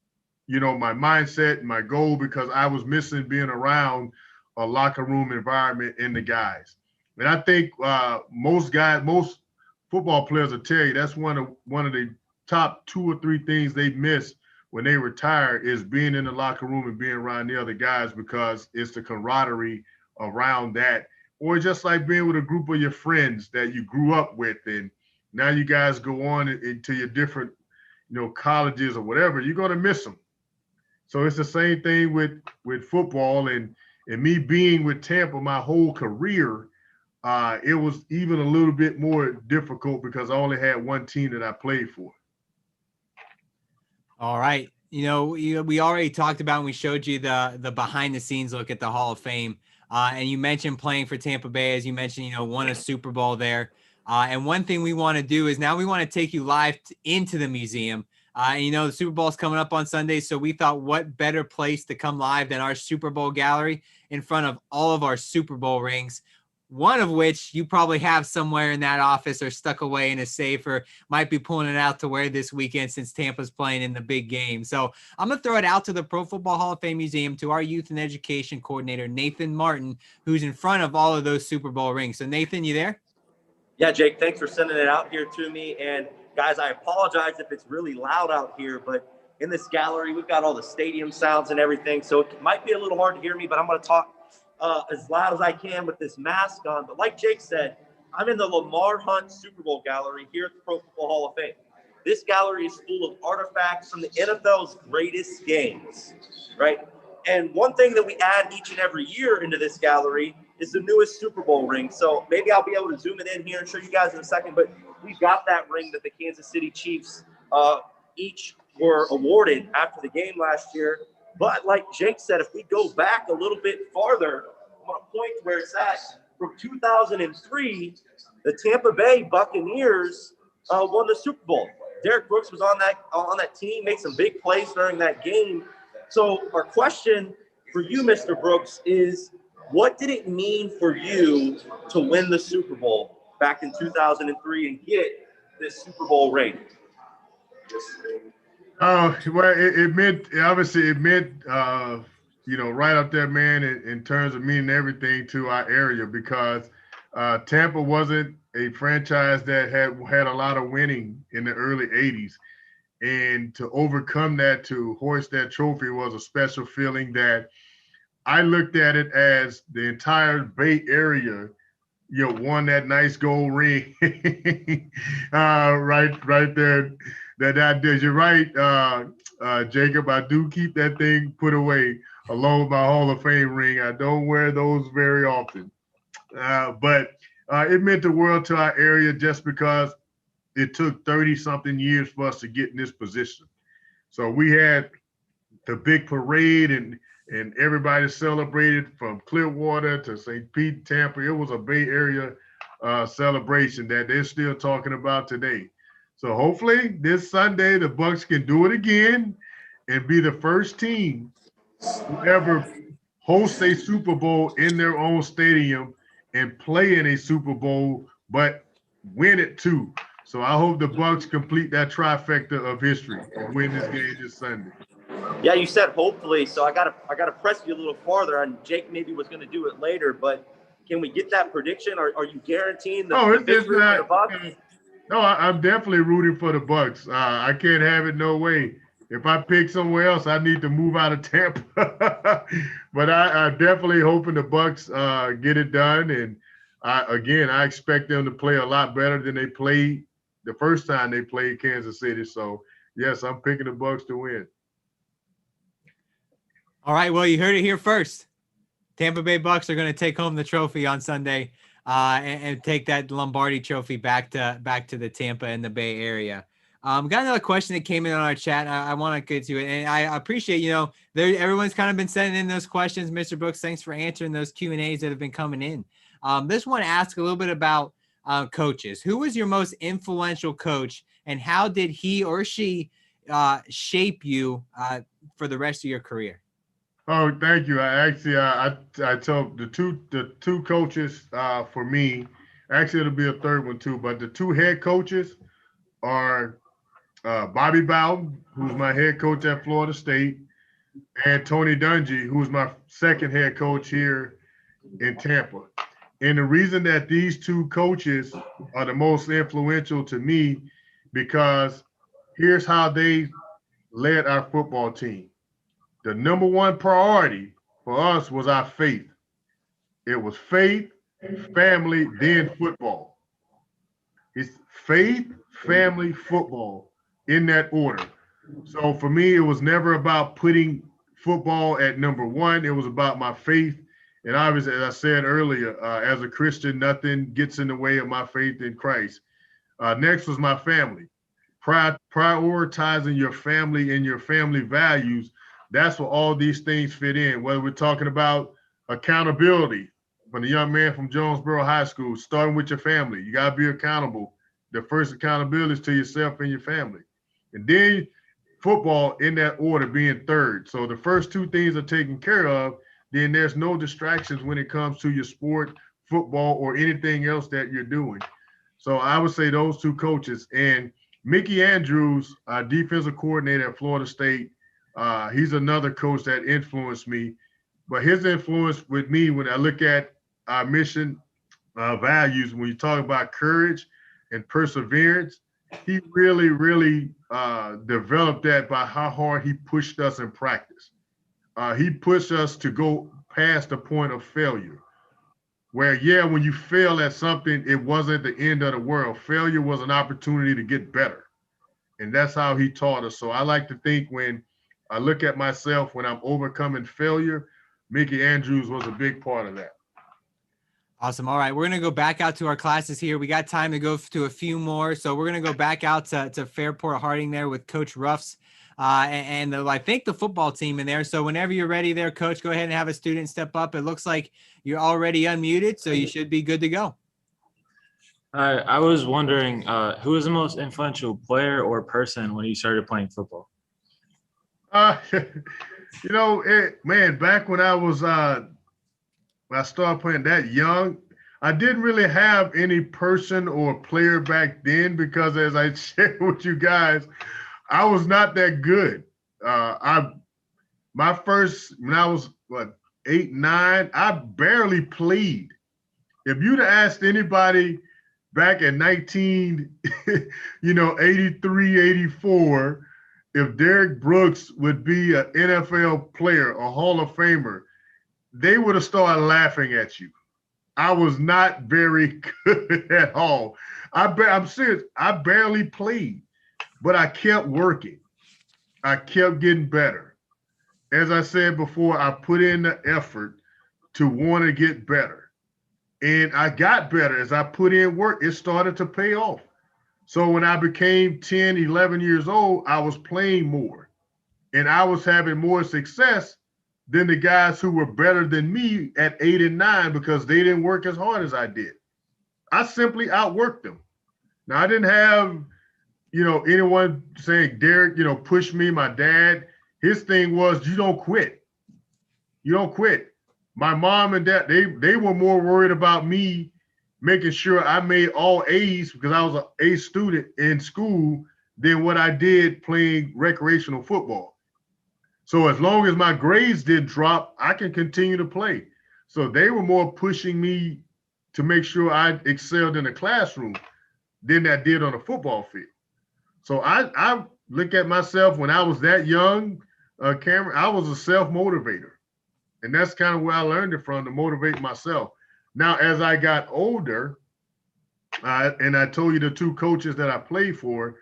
my mindset and my goal because I was missing being around a locker room environment and the guys. And I think most football players will tell you that's one of the top 2 or 3 things they miss when they retire is being in the locker room and being around the other guys, because it's the camaraderie around that. Or just like being with a group of your friends that you grew up with, and now you guys go on into your different, colleges or whatever, you're going to miss them. So it's the same thing with football, and me being with Tampa my whole career, it was even a little bit more difficult because I only had one team that I played for. All right. We already talked about and we showed you the behind the scenes look at the Hall of Fame. And you mentioned playing for Tampa Bay, as you mentioned, won a Super Bowl there. And one thing we want to do is now we want to take you live into the museum. And the Super Bowl is coming up on Sunday, so we thought what better place to come live than our Super Bowl gallery in front of all of our Super Bowl rings, one of which you probably have somewhere in that office or stuck away in a safe or might be pulling it out to wear this weekend since Tampa's playing in the big game. So I'm going to throw it out to the Pro Football Hall of Fame Museum, to our youth and education coordinator, Nathan Martin, who's in front of all of those Super Bowl rings. So Nathan, you there? Yeah, Jake, thanks for sending it out here to me. And guys, I apologize if it's really loud out here, but in this gallery, we've got all the stadium sounds and everything. So it might be a little hard to hear me, but I'm going to talk as loud as I can with this mask on. But like Jake said, I'm in the Lamar Hunt Super Bowl gallery here at the Pro Football Hall of Fame. This gallery is full of artifacts from the NFL's greatest games, right? And one thing that we add each and every year into this gallery is the newest Super Bowl ring. So maybe I'll be able to zoom it in here and show you guys in a second, but we've got that ring that the Kansas City Chiefs each were awarded after the game last year. But like Jake said, if we go back a little bit farther, I'm going to point to where it's at. From 2003, the Tampa Bay Buccaneers won the Super Bowl. Derrick Brooks was on that team, made some big plays during that game. So our question for you, Mr. Brooks, is what did it mean for you to win the Super Bowl back in 2003 and get this Super Bowl ring? Well, it meant right up there, man, in terms of meaning everything to our area, because Tampa wasn't a franchise that had a lot of winning in the early 80s. And to overcome that, to hoist that trophy, was a special feeling that I looked at it as the entire Bay Area, won that nice gold ring. Right there. That did. You're right, Jacob. I do keep that thing put away along with my Hall of Fame ring. I don't wear those very often. But it meant the world to our area just because it took 30-something years for us to get in this position. So we had the big parade and everybody celebrated from Clearwater to St. Pete, Tampa. It was a Bay Area celebration that they're still talking about today. So hopefully this Sunday the Bucs can do it again and be the first team to ever host a Super Bowl in their own stadium and play in a Super Bowl, but win it too. So I hope the Bucs complete that trifecta of history and win this game this Sunday. Yeah, you said hopefully, so I gotta press you a little farther. And Jake maybe was going to do it later, but can we get that prediction? Are you guaranteeing the victory for the Bucs? No, I'm definitely rooting for the Bucs. I can't have it no way. If I pick somewhere else, I need to move out of Tampa. But I'm definitely hoping the Bucs get it done. And I expect them to play a lot better than they played the first time they played Kansas City. So yes, I'm picking the Bucs to win. All right, well, you heard it here first. Tampa Bay Bucs are going to take home the trophy on Sunday and take that Lombardi trophy back to the Tampa and the Bay Area. Got another question that came in on our chat. I want to get to it, and I appreciate everyone's kind of been sending in those questions. Mr. Brooks, thanks for answering those Q&As that have been coming in. This one asks a little bit about coaches. Who was your most influential coach, and how did he or she shape you for the rest of your career? Oh, thank you. I told the two coaches for me. Actually, it'll be a third one too. But the two head coaches are Bobby Bowden, who's my head coach at Florida State, and Tony Dungy, who's my second head coach here in Tampa. And the reason that these two coaches are the most influential to me, because here's how they led our football team. The number one priority for us was our faith. It was faith, family, then football. It's faith, family, football in that order. So for me, it was never about putting football at number one. It was about my faith. And obviously, as I said earlier, as a Christian, nothing gets in the way of my faith in Christ. Next was my family. prioritizing your family and your family values, that's where all these things fit in. Whether we're talking about accountability, from the young man from Jonesboro High School, starting with your family. You got to be accountable. The first accountability is to yourself and your family. And then football in that order being third. So the first two things are taken care of, then there's no distractions when it comes to your sport, football, or anything else that you're doing. So I would say those two coaches. And Mickey Andrews, defensive coordinator at Florida State, he's another coach that influenced me. But his influence with me, when I look at our mission values, when you talk about courage and perseverance, he really, really developed that by how hard he pushed us in practice. He pushed us to go past the point of failure. Where, yeah, when you fail at something, it wasn't the end of the world. Failure was an opportunity to get better. And that's how he taught us. So I like to think when I look at myself, when I'm overcoming failure, Mickey Andrews was a big part of that. Awesome. All right. We're going to go back out to our classes here. We got time to go to a few more. So we're going to go back out to Fairport Harding there with Coach Ruffs and I think the football team in there. So whenever you're ready there, Coach, go ahead and have a student step up. It looks like you're already unmuted, so you should be good to go. I was wondering, who was the most influential player or person when you started playing football? You know, man, back when I was when I started playing that young, I didn't really have any person or player back then because, as I shared with you guys, I was not that good. My first, when I was 8, 9, I barely played. If you'd have asked anybody back in 83, 84, if Derrick Brooks would be an NFL player, a Hall of Famer, they would have started laughing at you. I was not very good at all. I'm serious. I barely played, but I kept working. I kept getting better. As I said before, I put in the effort to want to get better. And I got better. As I put in work, it started to pay off. So when I became 10, 11 years old, I was playing more. And I was having more success than the guys who were better than me at 8 and 9 because they didn't work as hard as I did. I simply outworked them. Now, I didn't have, anyone saying, Derrick, push me. My dad, his thing was, you don't quit. You don't quit. My mom and dad, they were more worried about me making sure I made all A's because I was an A student in school than what I did playing recreational football. So as long as my grades didn't drop, I can continue to play. So they were more pushing me to make sure I excelled in the classroom than I did on the football field. So I look at myself when I was that young, Cameron, I was a self-motivator. And that's kind of where I learned it from, to motivate myself. Now, as I got older, and I told you the two coaches that I played for,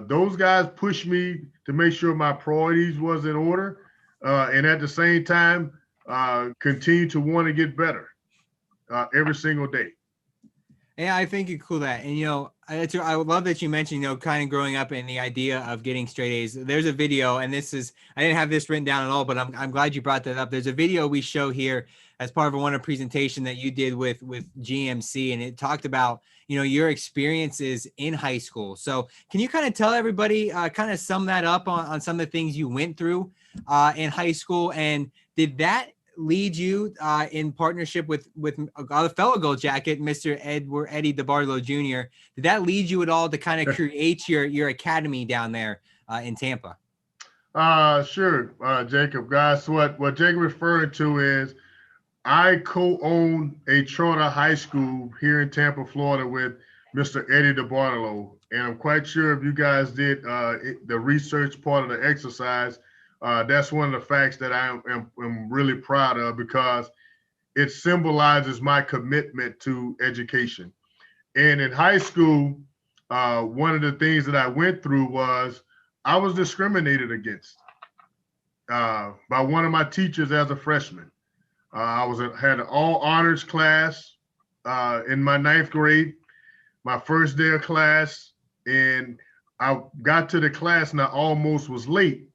those guys pushed me to make sure my priorities was in order, and at the same time, continue to want to get better every single day. Yeah, I think it's cool that, and I would love that you mentioned, kind of growing up and the idea of getting straight A's. There's a video, and I didn't have this written down at all, but I'm glad you brought that up. There's a video we show here as part of a presentation that you did with GMC, and it talked about, your experiences in high school. So can you kind of tell everybody, kind of sum that up on some of the things you went through in high school, and did that lead you in partnership with a fellow Gold Jacket, Mr. Eddie DeBartolo Jr.? Did that lead you at all to kind of create your academy down there in Tampa? Sure, Jacob. Guys, what Jacob referring to is I co-own a charter high school here in Tampa, Florida with Mr. Eddie DeBartolo. And I'm quite sure if you guys did the research part of the exercise, that's one of the facts that I am really proud of because it symbolizes my commitment to education. And in high school, one of the things that I went through was I was discriminated against by one of my teachers as a freshman. I had an all honors class in my 9th grade, my first day of class, and I got to the class and I almost was late,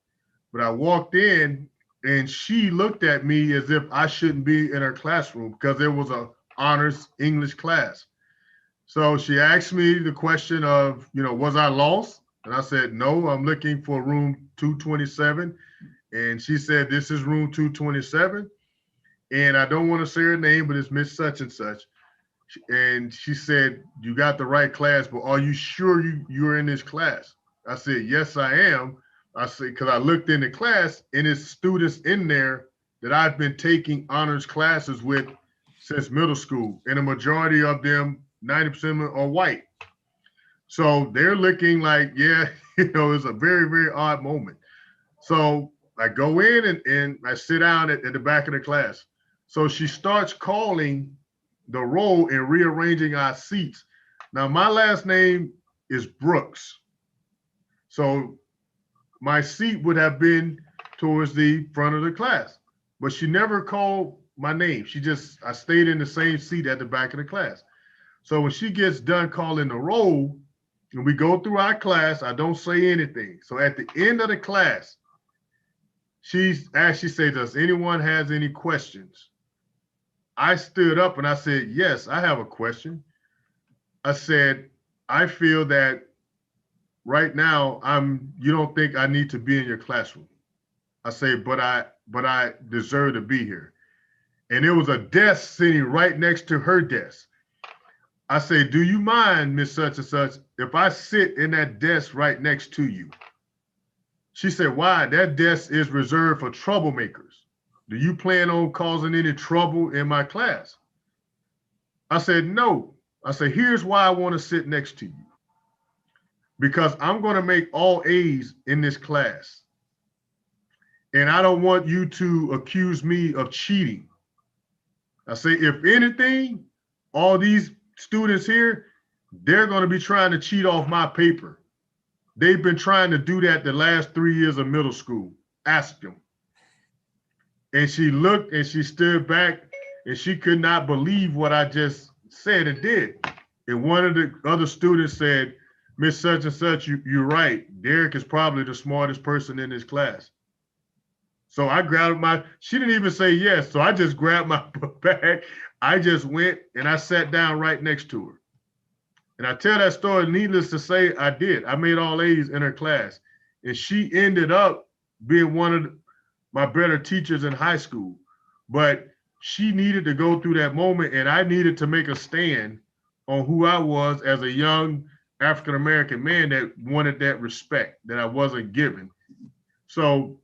but I walked in and she looked at me as if I shouldn't be in her classroom because there was a honors English class. So she asked me the question of, was I lost? And I said, no, I'm looking for room 227. And she said, this is room 227. And I don't want to say her name, but it's Miss Such and Such. And she said, you got the right class, but are you sure you're in this class? I said, yes, I am. I said, because I looked in the class and it's students in there that I've been taking honors classes with since middle school. And a majority of them, 90% are white. So they're looking like, yeah, it's a very, very odd moment. So I go in and I sit down at the back of the class. So she starts calling the roll and rearranging our seats. Now, my last name is Brooks. So my seat would have been towards the front of the class, but she never called my name. I stayed in the same seat at the back of the class. So when she gets done calling the roll and we go through our class, I don't say anything. So at the end of the class, she said, does anyone has any questions? I stood up and I said, yes, I have a question. I said, I feel that right now you don't think I need to be in your classroom. I say, but I deserve to be here. And there was a desk sitting right next to her desk. I say, do you mind, Miss Such and Such, if I sit in that desk right next to you? She said, why? That desk is reserved for troublemakers. Do you plan on causing any trouble in my class? I said, no. I said, here's why I want to sit next to you. Because I'm going to make all A's in this class. And I don't want you to accuse me of cheating. I say, if anything, all these students here, they're going to be trying to cheat off my paper. They've been trying to do that the last 3 years of middle school. Ask them. And she looked and she stood back and she could not believe what I just said and did. And one of the other students said, Miss Such and Such, you're right. Derrick is probably the smartest person in this class. So I grabbed she didn't even say yes. So I just grabbed my bag. I just went and I sat down right next to her. And I tell that story, needless to say, I did. I made all A's in her class. And she ended up being one of my better teachers in high school. But she needed to go through that moment, and I needed to make a stand on who I was as a young African-American man that wanted that respect that I wasn't given. So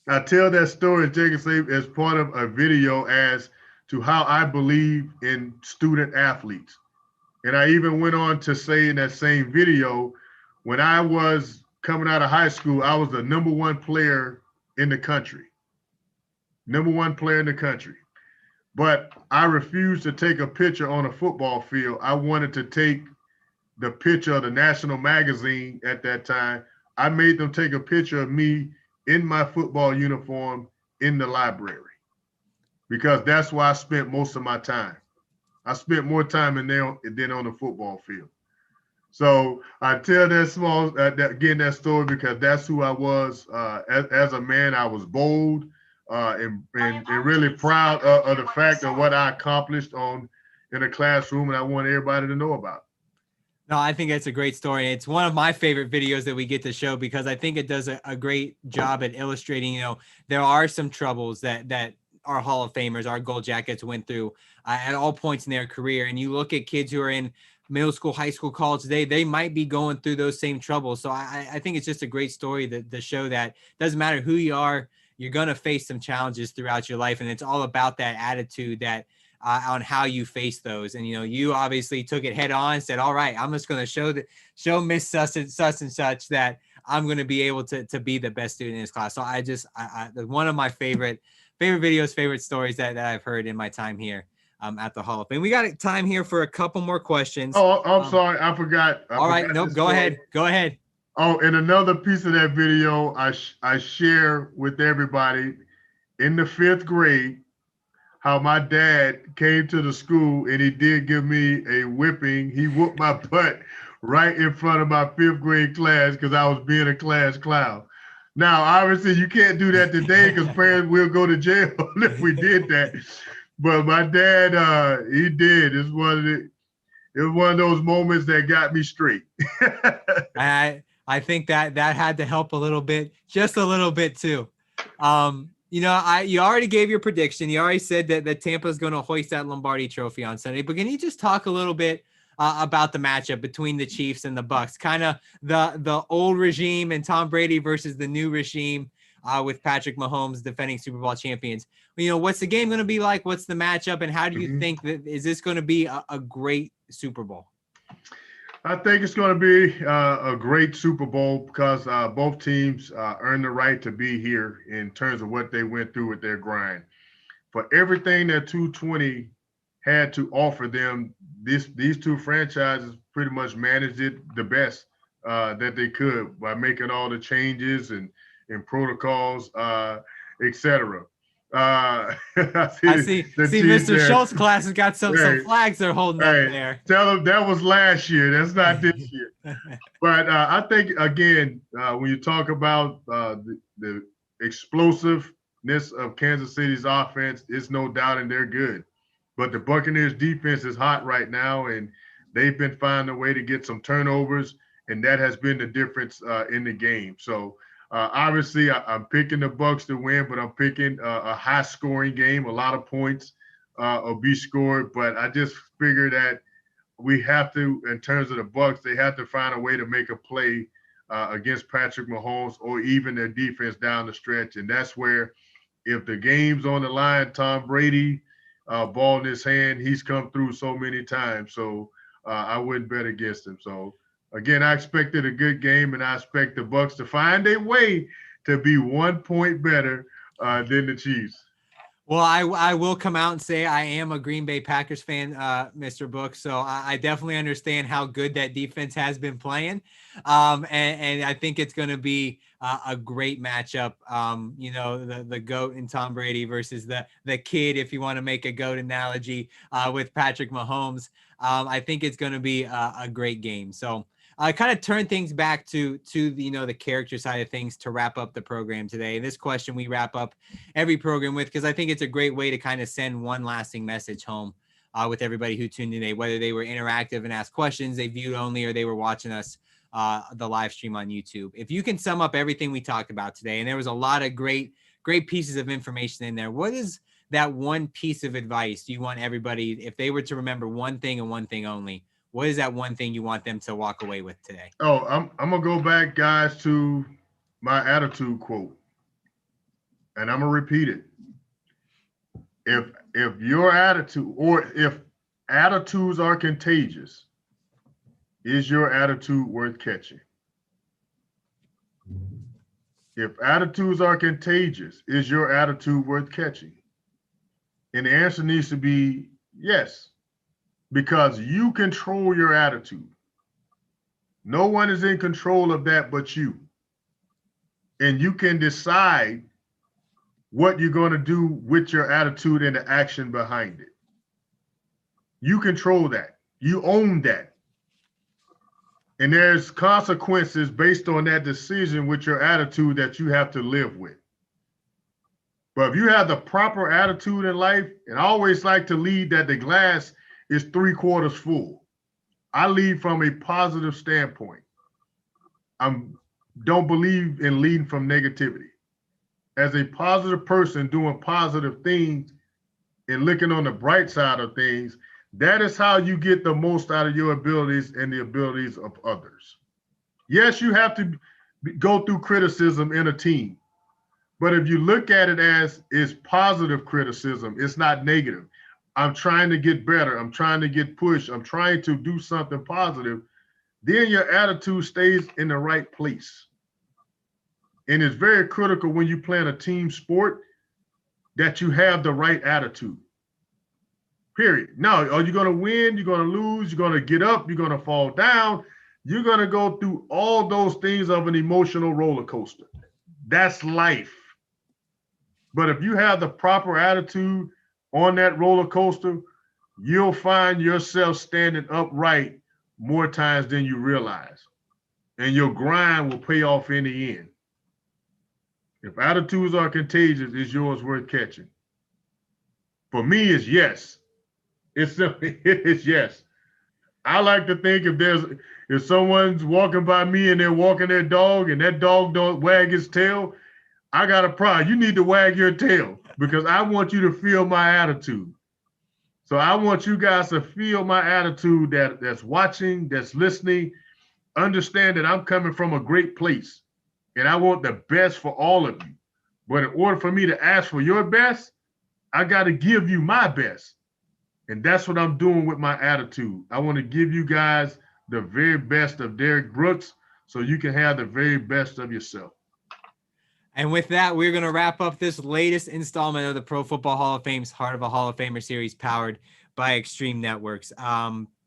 I tell that story, Jacob, as part of a video as to how I believe in student athletes. And I even went on to say in that same video, when I was coming out of high school, I was the #1 player in the country. #1 player in the country. But I refused to take a picture on a football field. I wanted to take the picture of the national magazine at that time. I made them take a picture of me in my football uniform in the library because that's where I spent most of my time. I spent more time in there than on the football field. So I tell that story because that's who I was as a man. I was bold and really proud of the fact of what I accomplished in a classroom, and I want everybody to know about it. No, I think it's a great story. It's one of my favorite videos that we get to show because I think it does a great job at illustrating, there are some troubles that our Hall of Famers, our Gold Jackets went through at all points in their career. And you look at kids who are in middle school, high school, college today, they might be going through those same troubles. So I think it's just a great story to show that it doesn't matter who you are, you're going to face some challenges throughout your life. And it's all about that attitude that on how you face those. And, you obviously took it head on and said, all right, I'm just going to show Miss such and such that I'm going to be able to be the best student in this class. So I one of my favorite videos, favorite stories that I've heard in my time here at the Hall of Fame. We got time here for a couple more questions. Oh, I'm sorry. I forgot. All right. Nope. Go ahead. Go ahead. Oh, and another piece of that video I share with everybody. In the 5th grade, how my dad came to the school and he did give me a whipping. He whooped my butt right in front of my 5th grade class because I was being a class clown. Now, obviously, you can't do that today because parents will go to jail if we did that. But my dad, he did. It was one of those moments that got me straight. I think that had to help a little bit, just a little bit too. You already gave your prediction. You already said that Tampa is going to hoist that Lombardi Trophy on Sunday. But can you just talk a little bit about the matchup between the Chiefs and the Bucs? Kind of the old regime and Tom Brady versus the new regime with Patrick Mahomes defending Super Bowl champions. What's the game going to be like? What's the matchup? And how do you think that is this going to be a great Super Bowl? I think it's going to be a great Super Bowl because both teams earned the right to be here in terms of what they went through with their grind. For everything that 220 had to offer them, these two franchises pretty much managed it the best that they could by making all the changes and protocols, etc. I see Mr. Schultz class has got some flags they're holding up there. Tell them that was last year. That's not this year. But I think, again, when you talk about the explosiveness of Kansas City's offense, it's no doubt, and they're good. But the Buccaneers defense is hot right now, and they've been finding a way to get some turnovers, and that has been the difference in the game. So, obviously, I'm picking the Bucs to win, but I'm picking a high-scoring game. A lot of points will be scored, but I just figure that we have to, in terms of the Bucs, they have to find a way to make a play against Patrick Mahomes or even their defense down the stretch, and that's where, if the game's on the line, Tom Brady, ball in his hand, he's come through so many times, so I wouldn't bet against him. So, again, I expected a good game, and I expect the Bucs to find a way to be 1 point better than the Chiefs. Well, I will come out and say I am a Green Bay Packers fan, Mr. Book. So I definitely understand how good that defense has been playing. And I think it's going to be a great matchup. The GOAT and Tom Brady versus the kid, if you want to make a GOAT analogy, with Patrick Mahomes. I think it's going to be a great game. So kind of turn things back to the character side of things to wrap up the program today. And this question we wrap up every program with, because I think it's a great way to kind of send one lasting message home with everybody who tuned in today, whether they were interactive and asked questions, they viewed only, or they were watching us the live stream on YouTube. If you can sum up everything we talked about today, and there was a lot of great pieces of information in there, what is that one piece of advice you want everybody, if they were to remember one thing and one thing only, what is that one thing you want them to walk away with today? Oh, I'm going to go back, guys, to my attitude quote. And I'm going to repeat it. If your attitude, or if attitudes are contagious, is your attitude worth catching? If attitudes are contagious, is your attitude worth catching? And the answer needs to be yes. Because you control your attitude. No one is in control of that but you. And you can decide what you're going to do with your attitude and the action behind it. You control that. You own that. And there's consequences based on that decision with your attitude that you have to live with. But if you have the proper attitude in life, and I always like to lead that the glass is 3/4 full. I lead from a positive standpoint. I don't believe in leading from negativity. As a positive person doing positive things and looking on the bright side of things, that is how you get the most out of your abilities and the abilities of others. Yes, you have to go through criticism in a team, but if you look at it as is positive criticism, it's not negative. I'm trying to get better. I'm trying to get pushed. I'm trying to do something positive. Then your attitude stays in the right place. And it's very critical when you play in a team sport that you have the right attitude. Period. Now, are you going to win? You're going to lose? You're going to get up? You're going to fall down? You're going to go through all those things of an emotional roller coaster. That's life. But if you have the proper attitude, on that roller coaster, you'll find yourself standing upright more times than you realize. And your grind will pay off in the end. If attitudes are contagious, is yours worth catching? For me, it's yes. It's yes. I like to think if someone's walking by me and they're walking their dog and that dog don't wag his tail, I got a problem. You need to wag your tail because I want you to feel my attitude. So I want you guys to feel my attitude that's watching, that's listening, understand that I'm coming from a great place and I want the best for all of you. But in order for me to ask for your best, I got to give you my best. And that's what I'm doing with my attitude. I want to give you guys the very best of Derrick Brooks so you can have the very best of yourself. And with that, we're going to wrap up this latest installment of the Pro Football Hall of Fame's Heart of a Hall of Famer series powered by Extreme Networks.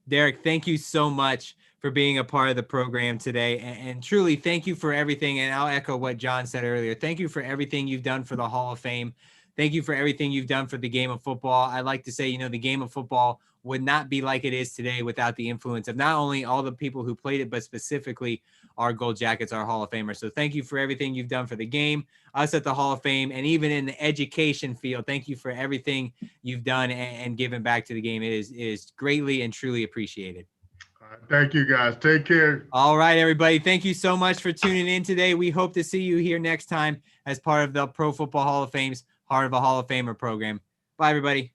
Derrick, thank you so much for being a part of the program today. And truly, thank you for everything. And I'll echo what John said earlier. Thank you for everything you've done for the Hall of Fame. Thank you for everything you've done for the game of football. I like to say, the game of football would not be like it is today without the influence of not only all the people who played it, but specifically our Gold Jackets, our Hall of Famers. So thank you for everything you've done for the game, us at the Hall of Fame, and even in the education field. Thank you for everything you've done and given back to the game. It is greatly and truly appreciated. Thank you, guys. Take care. All right, everybody. Thank you so much for tuning in today. We hope to see you here next time as part of the Pro Football Hall of Fame's Heart of a Hall of Famer program. Bye, everybody.